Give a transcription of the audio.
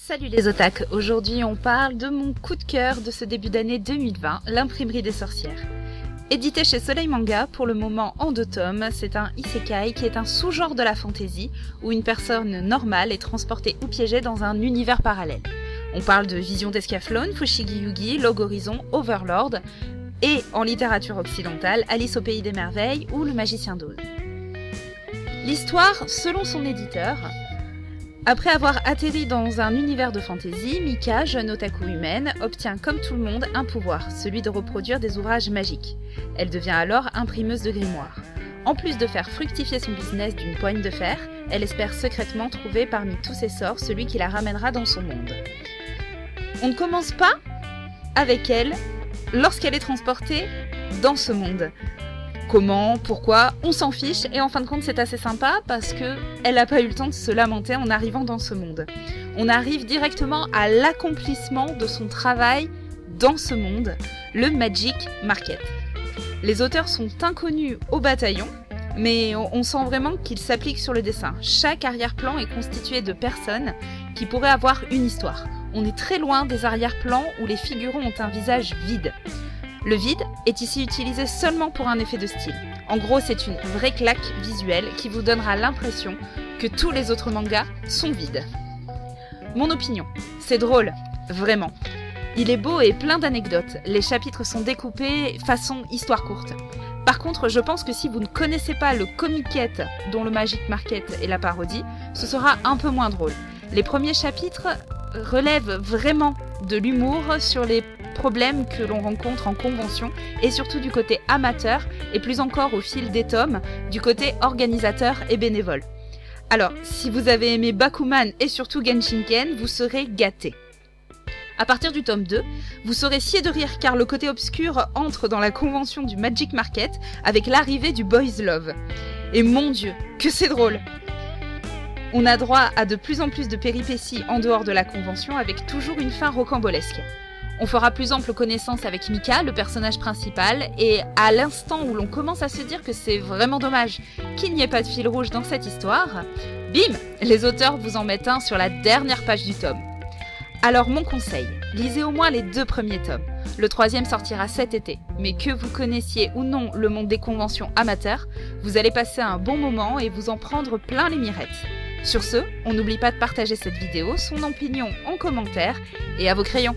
Salut les otaku, aujourd'hui on parle de mon coup de cœur de ce début d'année 2020, l'imprimerie des sorcières. Édité chez Soleil Manga, pour le moment en 2 tomes, c'est un isekai qui est un sous-genre de la fantasy, où une personne normale est transportée ou piégée dans un univers parallèle. On parle de Vision d'Escaflowne, Fushigi Yugi, Log Horizon, Overlord, et en littérature occidentale, Alice au Pays des Merveilles ou Le Magicien d'Oz. L'histoire, selon son éditeur, après avoir atterri dans un univers de fantasy, Mika, jeune otaku humaine, obtient comme tout le monde un pouvoir, celui de reproduire des ouvrages magiques. Elle devient alors imprimeuse de grimoires. En plus de faire fructifier son business d'une poigne de fer, elle espère secrètement trouver parmi tous ses sorts celui qui la ramènera dans son monde. On ne commence pas avec elle lorsqu'elle est transportée dans ce monde. Comment, pourquoi, on s'en fiche, et en fin de compte c'est assez sympa parce que elle n'a pas eu le temps de se lamenter en arrivant dans ce monde. On arrive directement à l'accomplissement de son travail dans ce monde, le Magic Market. Les auteurs sont inconnus au bataillon, mais on sent vraiment qu'ils s'appliquent sur le dessin. Chaque arrière-plan est constitué de personnes qui pourraient avoir une histoire. On est très loin des arrière-plans où les figurants ont un visage vide. Le vide est ici utilisé seulement pour un effet de style. En gros, c'est une vraie claque visuelle qui vous donnera l'impression que tous les autres mangas sont vides. Mon opinion, c'est drôle, vraiment. Il est beau et plein d'anecdotes. Les chapitres sont découpés façon histoire courte. Par contre, je pense que si vous ne connaissez pas le comiquette dont le Magic Market est la parodie, ce sera un peu moins drôle. Les premiers chapitres relèvent vraiment de l'humour sur les problèmes que l'on rencontre en convention et surtout du côté amateur et plus encore au fil des tomes du côté organisateur et bénévole. Alors, si vous avez aimé Bakuman et surtout Genshinken, vous serez gâtés. À partir du tome 2, vous saurez scier de rire car le côté obscur entre dans la convention du Magic Market avec l'arrivée du Boys Love. Et mon Dieu, que c'est drôle! On a droit à de plus en plus de péripéties en dehors de la convention avec toujours une fin rocambolesque. On fera plus ample connaissance avec Mika, le personnage principal, et à l'instant où l'on commence à se dire que c'est vraiment dommage qu'il n'y ait pas de fil rouge dans cette histoire, bim, les auteurs vous en mettent un sur la dernière page du tome. Alors mon conseil, lisez au moins les 2 premiers tomes. Le 3e sortira cet été, mais que vous connaissiez ou non le monde des conventions amateurs, vous allez passer un bon moment et vous en prendre plein les mirettes. Sur ce, on n'oublie pas de partager cette vidéo, son opinion en commentaire et à vos crayons.